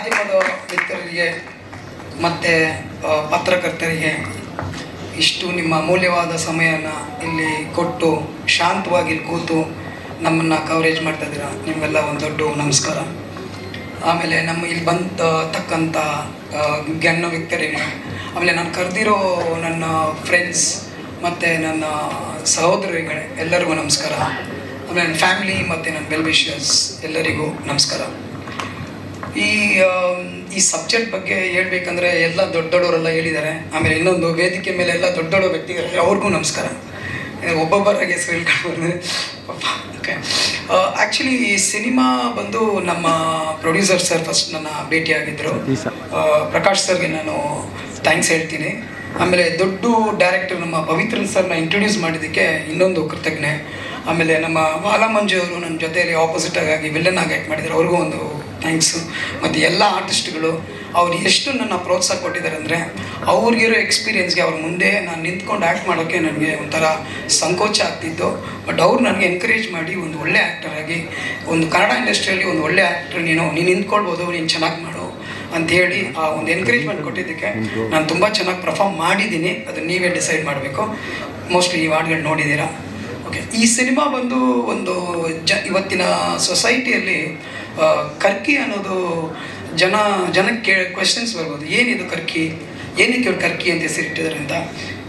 ಮಾಧ್ಯಮದ ಮಿತ್ರರಿಗೆ ಮತ್ತು ಪತ್ರಕರ್ತರಿಗೆ ಇಷ್ಟು ನಿಮ್ಮ ಅಮೂಲ್ಯವಾದ ಸಮಯನ ಇಲ್ಲಿ ಕೊಟ್ಟು ಶಾಂತವಾಗಿ ಕೂತು ನಮ್ಮನ್ನು ಕವರೇಜ್ ಮಾಡ್ತಾ ಇದ್ದೀರಾ. ನಿಮಗೆಲ್ಲ ಒಂದು ದೊಡ್ಡ ನಮಸ್ಕಾರ. ಆಮೇಲೆ ನಮ್ಮ ಇಲ್ಲಿ ಬಂದತಕ್ಕಂಥ ಗಣ್ಯ ವ್ಯಕ್ತರಿಗೆ, ಆಮೇಲೆ ನಾನು ಕರೆದಿರೋ ನನ್ನ ಫ್ರೆಂಡ್ಸ್ ಮತ್ತು ನನ್ನ ಸಹೋದರಿಗಳೇ ಎಲ್ಲರಿಗೂ ನಮಸ್ಕಾರ. ಆಮೇಲೆ ನನ್ನ ಫ್ಯಾಮಿಲಿ ಮತ್ತು ನನ್ನ ವೆಲ್ ವಿಷರ್ಸ್ ಎಲ್ಲರಿಗೂ ನಮಸ್ಕಾರ. ಈ ಸಬ್ಜೆಕ್ಟ್ ಬಗ್ಗೆ ಹೇಳ್ಬೇಕಂದ್ರೆ ಎಲ್ಲ ದೊಡ್ಡವರೆಲ್ಲ ಹೇಳಿದ್ದಾರೆ. ಆಮೇಲೆ ಇನ್ನೊಂದು ವೇದಿಕೆ ಮೇಲೆ ಎಲ್ಲ ದೊಡ್ಡ ವ್ಯಕ್ತಿಗಳಿದ್ದಾರೆ, ಅವ್ರಿಗೂ ನಮಸ್ಕಾರ. ಒಬ್ಬೊಬ್ಬರಾಗಿ ಹೆಸರು ಹೇಳ್ಕೊಂಡು ಓಕೆ. ಆ್ಯಕ್ಚುಲಿ ಈ ಸಿನಿಮಾ ಬಂದು ನಮ್ಮ ಪ್ರೊಡ್ಯೂಸರ್ ಸರ್ ಫಸ್ಟ್ ನನ್ನ ಭೇಟಿಯಾಗಿದ್ದರು. ಪ್ರಕಾಶ್ ಸರ್ಗೆ ನಾನು ಥ್ಯಾಂಕ್ಸ್ ಹೇಳ್ತೀನಿ. ಆಮೇಲೆ ದೊಡ್ಡ ಡೈರೆಕ್ಟರ್ ನಮ್ಮ ಪವಿತ್ರನ್ ಸರ್ನ ಇಂಟ್ರೊಡ್ಯೂಸ್ ಮಾಡಿದ್ದಕ್ಕೆ ಇನ್ನೊಂದು ಕೃತಜ್ಞೆ. ಆಮೇಲೆ ನಮ್ಮ ಬಾಲ ಮಂಜು ಅವರು ನನ್ನ ಜೊತೆಯಲ್ಲಿ ಆಪೋಸಿಟಾಗಿ ವಿಲ್ಲನ್ ಆಗಿ ಆ್ಯಕ್ಟ್ ಮಾಡಿದ್ದಾರೆ, ಅವ್ರಿಗೂ ಒಂದು ಥ್ಯಾಂಕ್ಸು. ಮತ್ತು ಎಲ್ಲ ಆರ್ಟಿಸ್ಟ್ಗಳು ಅವ್ರು ಎಷ್ಟು ನನ್ನ ಪ್ರೋತ್ಸಾಹ ಕೊಟ್ಟಿದ್ದಾರೆ ಅಂದರೆ, ಅವ್ರಿಗಿರೋ ಎಕ್ಸ್ಪೀರಿಯೆನ್ಸ್ಗೆ ಅವ್ರ ಮುಂದೆ ನಾನು ನಿಂತ್ಕೊಂಡು ಆ್ಯಕ್ಟ್ ಮಾಡೋಕ್ಕೆ ನನಗೆ ಒಂಥರ ಸಂಕೋಚ ಆಗ್ತಿತ್ತು. ಬಟ್ ಅವ್ರು ನನಗೆ ಎನ್ಕರೇಜ್ ಮಾಡಿ ಒಂದು ಒಳ್ಳೆ ಆ್ಯಕ್ಟರ್ ಆಗಿ, ಒಂದು ಕನ್ನಡ ಇಂಡಸ್ಟ್ರಿಯಲ್ಲಿ ಒಂದು ಒಳ್ಳೆ ಆ್ಯಕ್ಟರ್ ನೀನು ನಿಂತ್ಕೊಳ್ಬೋದು, ನೀನು ಚೆನ್ನಾಗಿ ಮಾಡು ಅಂಥೇಳಿ ಆ ಒಂದು ಎನ್ಕರೇಜ್ಮೆಂಟ್ ಕೊಟ್ಟಿದ್ದಕ್ಕೆ ನಾನು ತುಂಬ ಚೆನ್ನಾಗಿ ಪರ್ಫಾರ್ಮ್ ಮಾಡಿದ್ದೀನಿ. ಅದನ್ನು ನೀವೇ ಡಿಸೈಡ್ ಮಾಡಬೇಕು. ಮೋಸ್ಟ್ಲಿ ಈ ವಾರ್ಡ್ಗಳು ನೋಡಿದ್ದೀರಾ. ಓಕೆ, ಈ ಸಿನಿಮಾ ಬಂದು ಒಂದು ಇವತ್ತಿನ ಸೊಸೈಟಿಯಲ್ಲಿ ಕರ್ಕಿ ಅನ್ನೋದು ಜನಕ್ಕೆ ಕ್ವೆಶನ್ಸ್ ಬರ್ಬೋದು. ಏನಿದು ಕರ್ಕಿ, ಏನಕ್ಕೆ ಇವ್ರು ಕರ್ಕಿ ಅಂತ ಹೆಸರಿಟ್ಟಿದ್ದಾರೆ ಅಂತ.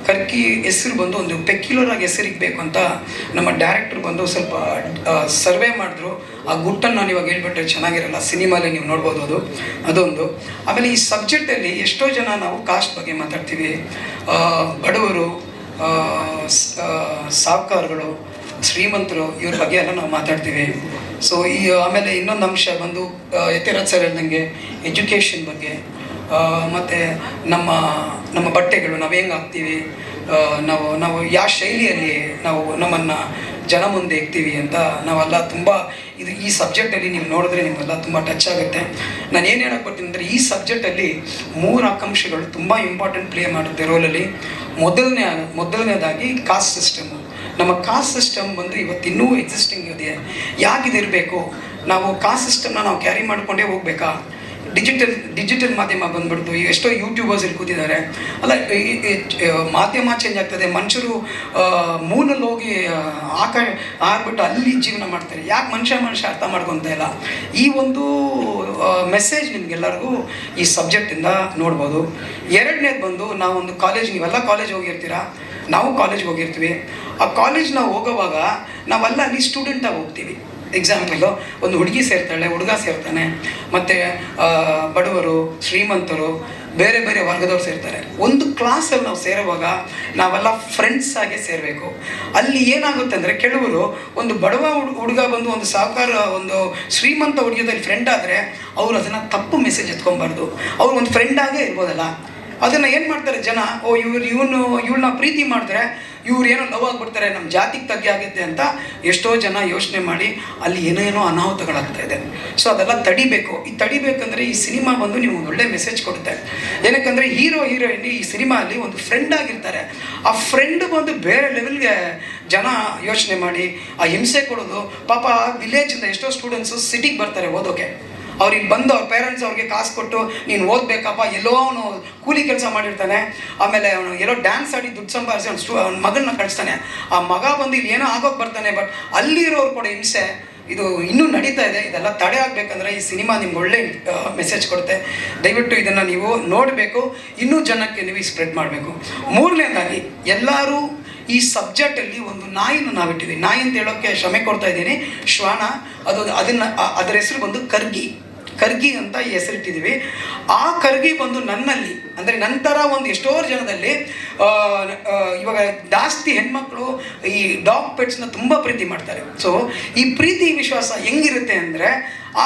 ಕರ್ಕಿ ಹೆಸರು ಬಂದು ಒಂದು ಪೆಕ್ಯುಲರ್ ಆಗಿ ಹೆಸರಿಗಬೇಕು ಅಂತ ನಮ್ಮ ಡೈರೆಕ್ಟರ್ ಬಂದು ಸ್ವಲ್ಪ ಸರ್ವೆ ಮಾಡಿದ್ರು. ಆ ಗುಟ್ಟನ್ನು ನಾನು ಇವಾಗ ಹೇಳ್ಬಿಟ್ರೆ ಚೆನ್ನಾಗಿರಲ್ಲ, ಸಿನಿಮಾಲಿ ನೀವು ನೋಡ್ಬೋದು ಅದೊಂದು. ಆಮೇಲೆ ಈ ಸಬ್ಜೆಕ್ಟಲ್ಲಿ ಎಷ್ಟೋ ಜನ ನಾವು ಕಾಸ್ಟ್ ಬಗ್ಗೆ ಮಾತಾಡ್ತೀವಿ, ಬಡವರು, ಸಾಹುಕಾರಗಳು, ಶ್ರೀಮಂತರು, ಇವ್ರ ಬಗ್ಗೆ ಎಲ್ಲ ನಾವು ಮಾತಾಡ್ತೀವಿ. ಸೊ ಆಮೇಲೆ ಇನ್ನೊಂದು ಅಂಶ ಬಂದು ಯತಿರಾಜ್ ಸರ್ ಹೇಳ್ದಂಗೆ ಎಜುಕೇಷನ್ ಬಗ್ಗೆ, ಮತ್ತು ನಮ್ಮ ಬಟ್ಟೆಗಳು ನಾವು ಹೆಂಗೆ ಹಾಕ್ತೀವಿ, ನಾವು ಯಾವ ಶೈಲಿಯಲ್ಲಿ ನಾವು ನಮ್ಮನ್ನು ಜನ ಮುಂದೆ ಇಕ್ತೀವಿ ಅಂತ ನಾವೆಲ್ಲ ತುಂಬ ಈ ಸಬ್ಜೆಕ್ಟಲ್ಲಿ ನೀವು ನೋಡಿದ್ರೆ ನಿಮಗೆಲ್ಲ ತುಂಬ ಟಚ್ ಆಗುತ್ತೆ. ನಾನು ಏನು ಹೇಳಕ್ಕೆ ಬರ್ತೀನಿ ಅಂದರೆ, ಈ ಸಬ್ಜೆಕ್ಟಲ್ಲಿ 3 ಅಂಶಗಳು ತುಂಬ ಇಂಪಾರ್ಟೆಂಟ್ ಪ್ಲೇ ಮಾಡುತ್ತೆ ರೋಲಲ್ಲಿ. ಮೊದಲನೇದಾಗಿ ಕಾಸ್ಟ್ ಸಿಸ್ಟಮು. ನಮ್ಮ ಕಾಸ್ಟ್ ಸಿಸ್ಟಮ್ ಬಂದು ಇವತ್ತಿನ್ನೂ ಎಕ್ಸಿಸ್ಟಿಂಗ್ ಇದೆ. ಯಾಕಿದಿರಬೇಕು? ನಾವು ಕಾಸ್ಟ್ ಸಿಸ್ಟಮ್ನ ನಾವು ಕ್ಯಾರಿ ಮಾಡಿಕೊಂಡೇ ಹೋಗ್ಬೇಕಾ? ಡಿಜಿಟಲ್ ಮಾಧ್ಯಮ ಬಂದ್ಬಿಡ್ತು. ಈಗ ಎಷ್ಟೋ ಯೂಟ್ಯೂಬರ್ಸ್ ಇಲ್ಲಿ ಕೂತಿದ್ದಾರೆ. ಅಲ್ಲ, ಮಾಧ್ಯಮ ಚೇಂಜ್ ಆಗ್ತದೆ. ಮನುಷ್ಯರು ಮೂನಲ್ಲಿ ಹೋಗಿ ಆಗ್ಬಿಟ್ಟು ಅಲ್ಲಿ ಜೀವನ ಮಾಡ್ತಾರೆ. ಯಾಕೆ ಮನುಷ್ಯ ಅರ್ಥ ಮಾಡ್ಕೊತ ಇಲ್ಲ? ಈ ಒಂದು ಮೆಸೇಜ್ ನಿಮಗೆಲ್ಲರಿಗೂ ಈ ಸಬ್ಜೆಕ್ಟಿಂದ ನೋಡ್ಬೋದು. ಎರಡನೇದು ಬಂದು ನಾವೊಂದು ನೀವೆಲ್ಲ ಕಾಲೇಜ್ ಹೋಗಿರ್ತೀರ, ನಾವು ಕಾಲೇಜ್ಗೆ ಹೋಗಿರ್ತೀವಿ. ಆ ಕಾಲೇಜ್ ನಾವು ಹೋಗೋವಾಗ ನಾವೆಲ್ಲ ಅಲ್ಲಿ ಸ್ಟೂಡೆಂಟಾಗಿ ಹೋಗ್ತೀವಿ. ಎಕ್ಸಾಂಪಲು, ಒಂದು ಹುಡುಗಿ ಸೇರ್ತಾಳೆ, ಹುಡುಗ ಸೇರ್ತಾನೆ, ಮತ್ತು ಬಡವರು, ಶ್ರೀಮಂತರು, ಬೇರೆ ಬೇರೆ ವರ್ಗದವ್ರು ಸೇರ್ತಾರೆ. ಒಂದು ಕ್ಲಾಸಲ್ಲಿ ನಾವು ಸೇರುವಾಗ ನಾವೆಲ್ಲ ಫ್ರೆಂಡ್ಸ್ ಆಗಿ ಸೇರಬೇಕು. ಅಲ್ಲಿ ಏನಾಗುತ್ತೆ ಅಂದರೆ, ಕೆಲವರು ಒಂದು ಬಡವ ಹುಡುಗ ಬಂದು ಒಂದು ಸಾಹುಕಾರ, ಒಂದು ಶ್ರೀಮಂತ ಹುಡುಗಿಯಲ್ಲಿ ಫ್ರೆಂಡ್ ಆದರೆ ಅವರು ಅದನ್ನು ತಪ್ಪು ಮೆಸೇಜ್ ಎತ್ಕೊಬಾರ್ದು. ಅವ್ರು ಒಂದು ಫ್ರೆಂಡಾಗೇ ಇರ್ಬೋದಲ್ಲ. ಅದನ್ನು ಏನು ಮಾಡ್ತಾರೆ ಜನ, ಇವಳನ್ನ ಪ್ರೀತಿ ಮಾಡಿದ್ರೆ ಇವ್ರು ಏನೋ ಲವ್ ಆಗಿಬಿಡ್ತಾರೆ, ನಮ್ಮ ಜಾತಿಗೆ ತಗ್ಗಿ ಆಗುತ್ತೆ ಅಂತ ಎಷ್ಟೋ ಜನ ಯೋಚನೆ ಮಾಡಿ ಅಲ್ಲಿ ಏನೋ ಅನಾಹುತಗಳಾಗ್ತಾ ಇದೆ. ಸೊ ಅದೆಲ್ಲ ತಡಿಬೇಕು. ಈ ತಡಿಬೇಕಂದ್ರೆ ಈ ಸಿನಿಮಾ ಬಂದು ನೀವು ಒಂದು ಒಳ್ಳೆ ಮೆಸೇಜ್ ಕೊಡುತ್ತೆ. ಏನಕ್ಕಂದರೆ ಹೀರೋಯಿನ್ ಈ ಸಿನಿಮಾ ಅಲ್ಲಿ ಒಂದು ಫ್ರೆಂಡ್ ಆಗಿರ್ತಾರೆ. ಆ ಫ್ರೆಂಡ್ ಬಂದು ಬೇರೆ ಲೆವೆಲ್ಗೆ ಜನ ಯೋಚನೆ ಮಾಡಿ ಆ ಹಿಂಸೆ ಕೊಡೋದು. ಪಾಪ ವಿಲೇಜಿಂದ ಎಷ್ಟೋ ಸ್ಟೂಡೆಂಟ್ಸು ಸಿಟಿಗೆ ಬರ್ತಾರೆ ಓದೋಕೆ. ಅವ್ರಿಗೆ ಬಂದು ಅವ್ರ ಪೇರೆಂಟ್ಸ್ ಅವ್ರಿಗೆ ಕಾಸು ಕೊಟ್ಟು ನೀನು ಓದಬೇಕಪ್ಪ, ಎಲ್ಲೋ ಅವನು ಕೂಲಿ ಕೆಲಸ ಮಾಡಿರ್ತಾನೆ, ಆಮೇಲೆ ಅವನು ಎಲ್ಲೋ ಡ್ಯಾನ್ಸ್ ಆಡಿ ದುಡ್ಡು ಸಂಪಾದಿಸಿ ಅವ್ನ ಮಗನ್ನ ಕಳಿಸ್ತಾನೆ. ಆ ಮಗ ಬಂದು ಇಲ್ಲಿ ಏನೋ ಆಗೋಗಿ ಬರ್ತಾನೆ. ಬಟ್ ಅಲ್ಲಿರೋರು ಕೂಡ ಹಿಂಸೆ ಇದು ಇನ್ನೂ ನಡೀತಾ ಇದೆ. ಇದೆಲ್ಲ ತಡೆ ಆಗಬೇಕಂದ್ರೆ ಈ ಸಿನಿಮಾ ನಿಮ್ಗೆ ಒಳ್ಳೆ ಮೆಸೇಜ್ ಕೊಡುತ್ತೆ. ದಯವಿಟ್ಟು ಇದನ್ನು ನೀವು ನೋಡಬೇಕು, ಇನ್ನೂ ಜನಕ್ಕೆ ನೀವು ಸ್ಪ್ರೆಡ್ ಮಾಡಬೇಕು. ಮೂರನೇದಾಗಿ ಎಲ್ಲರೂ ಈ ಸಬ್ಜೆಕ್ಟಲ್ಲಿ ಒಂದು ನಾಯಿನ ನಾವಿಟ್ಟಿದ್ದೀವಿ. ನಾಯಿ ಅಂತ ಹೇಳೋಕ್ಕೆ ಕ್ಷಮೆ ಕೊಡ್ತಾ ಇದ್ದೀನಿ, ಶ್ವಾನ. ಅದರ ಹೆಸರು ಬಂದು ಕರ್ಗಿ ಅಂತ ಈ ಹೆಸರಿಟ್ಟಿದ್ದೀವಿ. ಆ ಕರ್ಗಿ ಬಂದು ನನ್ನಲ್ಲಿ ಅಂದರೆ ನಂತರ ಒಂದು ಎಷ್ಟೋ ಜನದಲ್ಲಿ ಇವಾಗ ಜಾಸ್ತಿ ಹೆಣ್ಮಕ್ಳು ಈ ಡಾಗ್ ಪೆಟ್ಸ್ನ ತುಂಬ ಪ್ರೀತಿ ಮಾಡ್ತಾರೆ. ಸೊ ಈ ಪ್ರೀತಿ ವಿಶ್ವಾಸ ಹೆಂಗಿರುತ್ತೆ ಅಂದರೆ, ಆ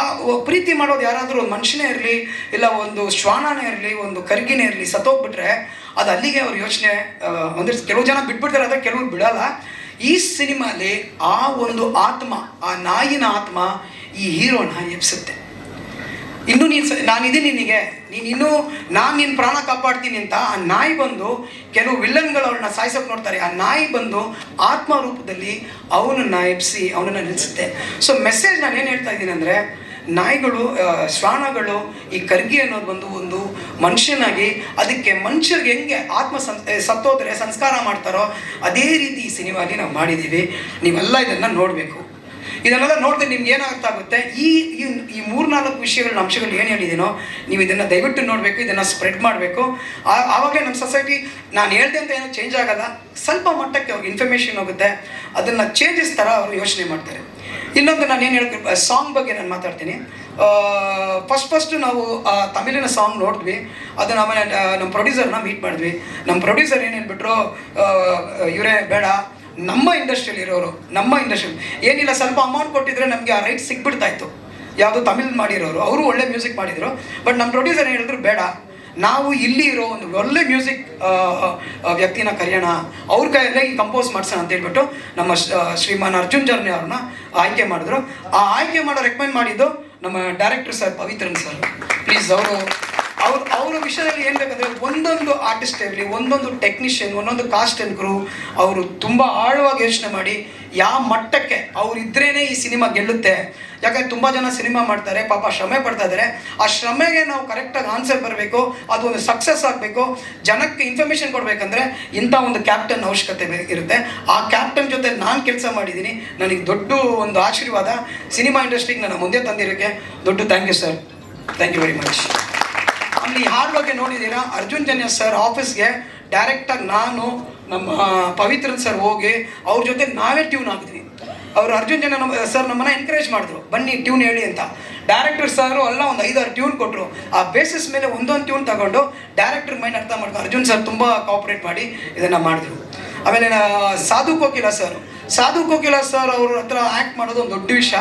ಪ್ರೀತಿ ಮಾಡೋದು ಯಾರಾದರೂ ಒಂದು ಮನುಷ್ಯನೇ ಇರಲಿ, ಇಲ್ಲ ಒಂದು ಶ್ವಾನನೇ ಇರಲಿ, ಒಂದು ಕರ್ಗಿನೇ ಇರಲಿ, ಸತ್ತೋಗ್ಬಿಟ್ರೆ ಅದು ಅಲ್ಲಿಗೆ ಅವ್ರ ಯೋಚನೆ ಅಂದರೆ ಕೆಲವು ಜನ ಬಿಟ್ಬಿಡ್ತಾರೆ, ಆದರೆ ಕೆಲವ್ರು ಬಿಡಲ್ಲ. ಈ ಸಿನಿಮಾಲಿ ಆ ಒಂದು ಆತ್ಮ, ಆ ನಾಯಿನ ಆತ್ಮ ಈ ಹೀರೋನ ಎಬ್ಸುತ್ತೆ. ಇನ್ನೂ ನಾನಿದ್ದೀನಿ ನಿನಗೆ, ನಾನು ನಿನ್ನ ಪ್ರಾಣ ಕಾಪಾಡ್ತೀನಿ ಅಂತ ಆ ನಾಯಿ ಬಂದು, ಕೆಲವು ವಿಲ್ಲನ್ಗಳು ಅವ್ರನ್ನ ಸಾಯಿಸೋಕೆ ನೋಡ್ತಾರೆ, ಆ ನಾಯಿ ಬಂದು ಆತ್ಮ ರೂಪದಲ್ಲಿ ಅವನನ್ನು ಎಬ್ಸಿ ಅವನನ್ನು ನಿಲ್ಲಿಸುತ್ತೆ. ಸೊ ಮೆಸೇಜ್ ನಾನು ಏನು ಹೇಳ್ತಾ ಇದ್ದೀನಿ ಅಂದರೆ, ನಾಯಿಗಳು, ಶ್ವಾನಗಳು, ಈ ಕರ್ಗಿ ಅನ್ನೋದು ಬಂದು ಒಂದು ಮನುಷ್ಯನಾಗಿ ಅದಕ್ಕೆ ಮನುಷ್ಯರಿಗೆ ಹೆಂಗೆ ಸತ್ತೋದ್ರೆ ಸಂಸ್ಕಾರ ಮಾಡ್ತಾರೋ ಅದೇ ರೀತಿ ಈ ಸಿನಿಮಾಲಿ ನಾವು ಮಾಡಿದ್ದೀವಿ. ನೀವೆಲ್ಲ ಇದನ್ನು ನೋಡಬೇಕು. ಇದನ್ನೆಲ್ಲ ನೋಡಿದ್ರೆ ನಿಮ್ಗೆ ಏನಾಗ್ತಾ ಆಗುತ್ತೆ, ಈ 3-4 ವಿಷಯಗಳ ಅಂಶಗಳು ಏನು ಹೇಳಿದ್ದೀನೋ ನೀವು ಇದನ್ನು ದಯವಿಟ್ಟು ನೋಡಬೇಕು, ಇದನ್ನು ಸ್ಪ್ರೆಡ್ ಮಾಡಬೇಕು. ಆವಾಗಲೇ ನಮ್ಮ ಸೊಸೈಟಿ, ನಾನು ಹೇಳ್ದೆ ಅಂತ ಏನೋ ಚೇಂಜ್ ಆಗಲ್ಲ, ಸ್ವಲ್ಪ ಮಟ್ಟಕ್ಕೆ ಅವ್ರಿಗೆ ಇನ್ಫಾರ್ಮೇಷನ್ ಹೋಗುತ್ತೆ, ಅದನ್ನು ಚೇಂಜಸ್ ಥರ ಅವರು ಯೋಚನೆ ಮಾಡ್ತಾರೆ. ಇನ್ನೊಂದು ನಾನು ಏನು ಹೇಳ್ತೀನಿ, ಸಾಂಗ್ ಬಗ್ಗೆ ನಾನು ಮಾತಾಡ್ತೀನಿ. ಫಸ್ಟ್ ನಾವು ತಮಿಳಿನ ಸಾಂಗ್ ನೋಡಿದ್ವಿ. ಅದನ್ನು ಆಮೇಲೆ ನಮ್ಮ ಪ್ರೊಡ್ಯೂಸರ್ನ ಮೀಟ್ ಮಾಡಿದ್ವಿ. ನಮ್ಮ ಪ್ರೊಡ್ಯೂಸರ್ ಏನು ಹೇಳ್ಬಿಟ್ರು, ಇವರೇ ಬೇಡ, ನಮ್ಮ ಇಂಡಸ್ಟ್ರಿಯಲ್ಲಿ ಇರೋರು, ನಮ್ಮ ಇಂಡಸ್ಟ್ರಿ ಏನಿಲ್ಲ, ಸ್ವಲ್ಪ ಅಮೌಂಟ್ ಕೊಟ್ಟಿದ್ರೆ ನಮಗೆ ಆ ರೈಟ್ ಸಿಕ್ಬಿಡ್ತಾಯಿತ್ತು. ಯಾವುದು ತಮಿಳ್ ಮಾಡಿರೋರು, ಅವರು ಒಳ್ಳೆ ಮ್ಯೂಸಿಕ್ ಮಾಡಿದರು. ಬಟ್ ನಮ್ಮ ಪ್ರೊಡ್ಯೂಸರ್ ಹೇಳಿದ್ರು, ಬೇಡ, ನಾವು ಇಲ್ಲಿ ಇರೋ ಒಂದು ಒಳ್ಳೆ ಮ್ಯೂಸಿಕ್ ವ್ಯಕ್ತಿನ ಕರೆಯೋಣ, ಅವ್ರ ಕೈಯಲ್ಲೇ ಈ ಕಂಪೋಸ್ ಮಾಡ್ಸೋಣ ಅಂತ ಹೇಳ್ಬಿಟ್ಟು ನಮ್ಮ ಶ್ರೀಮಾನ್ ಅರ್ಜುನ್ ಜರ್ನಿ ಅವ್ರನ್ನ ಆಯ್ಕೆ ಮಾಡಿದ್ರು. ಆ ಆಯ್ಕೆ ಮಾಡೋ ರೆಕಮೆಂಡ್ ಮಾಡಿದ್ದು ನಮ್ಮ director sir, Pavithran sir. Please ಅವರ ವಿಷಯದಲ್ಲಿ ಏನು ಬೇಕಂದರೆ, ಒಂದೊಂದು ಆರ್ಟಿಸ್ಟ್ ಆಗಲಿ, ಒಂದೊಂದು ಟೆಕ್ನಿಷಿಯನ್, ಒಂದೊಂದು ಕಾಸ್ಟ್ ಆ್ಯಂಡ್ ಕ್ರೂ, ಅವರು ತುಂಬ ಆಳವಾಗಿ ಯೋಚನೆ ಮಾಡಿ ಯಾವ ಮಟ್ಟಕ್ಕೆ ಅವರಿದ್ರೇ ಈ ಸಿನಿಮಾ ಗೆಲ್ಲುತ್ತೆ. ಯಾಕಂದರೆ ತುಂಬ ಜನ ಸಿನಿಮಾ ಮಾಡ್ತಾರೆ, ಪಾಪ ಶ್ರಮೆ ಪಡ್ತಾ ಇದ್ದಾರೆ. ಆ ಶ್ರಮೆಗೆ ನಾವು ಕರೆಕ್ಟಾಗಿ ಆನ್ಸರ್ ಬರಬೇಕು, ಅದು ಒಂದು ಸಕ್ಸಸ್ ಆಗಬೇಕು, ಜನಕ್ಕೆ ಇನ್ಫಾರ್ಮೇಷನ್ ಕೊಡಬೇಕಂದ್ರೆ ಇಂಥ ಒಂದು ಕ್ಯಾಪ್ಟನ್ ಅವಶ್ಯಕತೆ ಇರುತ್ತೆ. ಆ ಕ್ಯಾಪ್ಟನ್ ಜೊತೆ ನಾನು ಕೆಲಸ ಮಾಡಿದ್ದೀನಿ. ನನಗೆ ದೊಡ್ಡ ಒಂದು ಆಶೀರ್ವಾದ. ಸಿನಿಮಾ ಇಂಡಸ್ಟ್ರಿಗೆ ನನ್ನ ಮುಂದೆ ತಂದಿರೋಕ್ಕೆ ದೊಡ್ಡ thank you sir. Thank you very much. ಆಮೇಲೆ ಈ ಹಾಡು ಬಗ್ಗೆ ನೋಡಿದ್ದೀರಾ, ಅರ್ಜುನ್ ಜನ್ಯ ಸರ್ ಆಫೀಸ್ಗೆ ಡೈರೆಕ್ಟಾಗಿ ನಾನು, ನಮ್ಮ ಪವಿತ್ರನ್ ಸರ್ ಹೋಗಿ ಅವ್ರ ಜೊತೆ ನಾವೇ ಟ್ಯೂನ್ ಹಾಕಿದ್ವಿ. ಅವರು ಅರ್ಜುನ್ ಜನ್ಯ ಸರ್ ನಮ್ಮನ್ನ ಎನ್ಕರೇಜ್ ಮಾಡಿದ್ರು, ಬನ್ನಿ ಟ್ಯೂನ್ ಹೇಳಿ ಅಂತ. ಡೈರೆಕ್ಟರ್ ಸರು ಎಲ್ಲ ಒಂದು 5-6 ಟ್ಯೂನ್ ಕೊಟ್ಟರು. ಆ ಬೇಸಿಸ್ ಮೇಲೆ ಒಂದೊಂದು ಟ್ಯೂನ್ ತಗೊಂಡು ಡೈರೆಕ್ಟರ್ ಮೈಂಡ್ ಅರ್ಥ ಮಾಡ್ಕೊಂಡು ಅರ್ಜುನ್ ಸರ್ ತುಂಬ ಕೋಆಪ್ರೇಟ್ ಮಾಡಿ ಇದನ್ನು ಮಾಡಿದ್ರು. ಆಮೇಲೆ ಸಾಧು ಕೋಕಿಲ ಸರ್ ಅವ್ರ ಹತ್ರ ಆ್ಯಕ್ಟ್ ಮಾಡೋದು ಒಂದು ದೊಡ್ಡ ವಿಷಯ.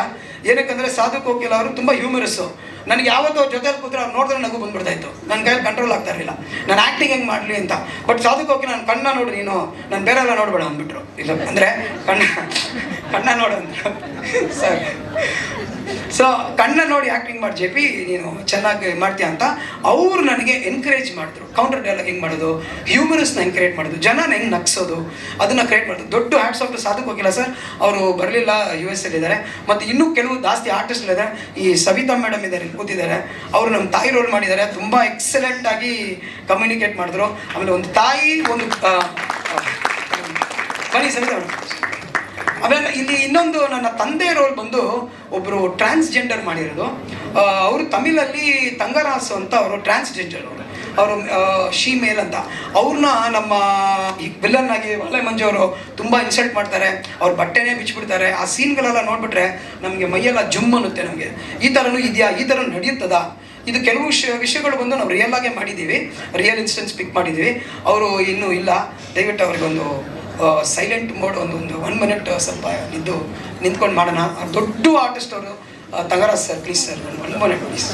ಏನಕ್ಕಂದರೆ ಸಾಧು ಕೋಕಿಲ ಅವರು ತುಂಬ ಹ್ಯೂಮರಸ್ಸು. ನನಗೆ ಯಾವತ್ತೂ ಅವ್ರ ಜೊತೆಲಿ ಕೂತ್ರೆ ಅವ್ರು ನೋಡಿದ್ರೆ ನಗು ಬಂದ್ಬಿಡ್ತಾಯಿತ್ತು. ನನ್ನ ಕೈಯಲ್ಲಿ ಕಂಟ್ರೋಲ್ ಆಗ್ತಾ ಇರಲಿಲ್ಲ, ನಾನು ಆ್ಯಕ್ಟಿಂಗ್ ಹೆಂಗೆ ಮಾಡಲಿ ಅಂತ. ಬಟ್ ಸಾಧು ಕೋಕಿಲ ನನ್ನ ಕಣ್ಣ ನೋಡು ನೀನು, ನಾನು ಬೇರೆ ಎಲ್ಲ ನೋಡಬೇಡ ಅಂದ್ಬಿಟ್ರು. ಇಲ್ಲ ಅಂದರೆ ಕಣ್ಣ ನೋಡು ಅಂದರು ಸರ್. ಸೊ ಕಣ್ಣ ನೋಡಿ ಆ್ಯಕ್ಟಿಂಗ್ ಮಾಡಿ ಜೆ ಪಿ ನೀನು ಚೆನ್ನಾಗಿ ಮಾಡ್ತೀಯ ಅಂತ ಅವರು ನನಗೆ ಎನ್ಕರೇಜ್ ಮಾಡಿದ್ರು. ಕೌಂಟರ್ ಡೈಲಾಗ್ ಹೆಂಗೆ ಮಾಡೋದು, ಹ್ಯೂಮರಸ್ನ ಹೆಂಗೆ ಕ್ರಿಯೇಟ್ ಮಾಡೋದು, ಜನನ ಹೆಂಗೆ ನಗ್ಸೋದು, ಅದನ್ನು ಕ್ರಿಯೇಟ್ ಮಾಡೋದು. ದೊಡ್ಡ hats off Sadhu Kokila sir. ಅವರು ಬರಲಿಲ್ಲ, US ಇದ್ದಾರೆ. ಮತ್ತು ಇನ್ನೂ ಕೆಲವು ಜಾಸ್ತಿ ಆರ್ಟಿಸ್ಟ್ಗಳಿದ್ದಾರೆ. ಈ ಸವಿತಾ ಮೇಡಮ್ ಇದ್ದಾರೆ, ಕೂತಿದ್ದಾರೆ. ಅವರು ನಮ್ಮ ತಾಯಿ ರೋಲ್ ಮಾಡಿದ್ದಾರೆ. ತುಂಬ ಎಕ್ಸಲೆಂಟಾಗಿ ಕಮ್ಯುನಿಕೇಟ್ ಮಾಡಿದ್ರು. ಆಮೇಲೆ ಒಂದು ತಾಯಿ, ಒಂದು ಬನ್ನಿ ಸವಿತಾ ಮೇಡಮ್. ಆಮೇಲೆ ಇಲ್ಲಿ ಇನ್ನೊಂದು ನನ್ನ ತಂದೆ ರೋಲ್ ಬಂದು ಒಬ್ಬರು ಟ್ರಾನ್ಸ್ಜೆಂಡರ್ ಮಾಡಿರೋದು. ಅವರು ತಮಿಳಲ್ಲಿ ತಂಗರಾಸು ಅಂತ, ಅವರು ಟ್ರಾನ್ಸ್ಜೆಂಡರ್ ಅವರು ಶಿ ಮೇಲ್ ಅಂತ. ಅವ್ರನ್ನ ನಮ್ಮ ಈ ವಿಲನ್ ಆಗಿ ವಾಲೆ ಮಂಜು ಅವರು ತುಂಬ ಇನ್ಸಲ್ಟ್ ಮಾಡ್ತಾರೆ, ಅವ್ರ ಬಟ್ಟೆನೇ ಬಿಚ್ಚಿಬಿಡ್ತಾರೆ. ಆ ಸೀನ್ಗಳೆಲ್ಲ ನೋಡಿಬಿಟ್ರೆ ನಮಗೆ ಮೈಯೆಲ್ಲ ಜುಮ್ ಅನ್ನುತ್ತೆ. ನಮಗೆ ಈ ಥರನೂ ಇದೆಯಾ, ಈ ಥರ ನಡೆಯುತ್ತದಾ? ಇದು ಕೆಲವು ವಿಷಯಗಳು ಬಂದು ನಾವು ರಿಯಲ್ ಆಗೇ ಮಾಡಿದ್ದೀವಿ, ರಿಯಲ್ ಇನ್ಸಿಡೆಂಟ್ಸ್ ಪಿಕ್ ಮಾಡಿದ್ದೀವಿ. ಅವರು ಇನ್ನೂ ಇಲ್ಲ, ದಯವಿಟ್ಟು ಅವ್ರಿಗೊಂದು ಸೈಲೆಂಟ್ ಮೋಡ್ ಒಂದು 1 ಮಿನಿಟ್ ಸ್ವಲ್ಪ ನಿಂತ್ಕೊಂಡು ಮಾಡೋಣ. ದೊಡ್ಡ ಆರ್ಟಿಸ್ಟ್ ಅವರು, Thangaraj sir, please sir 1 minute please.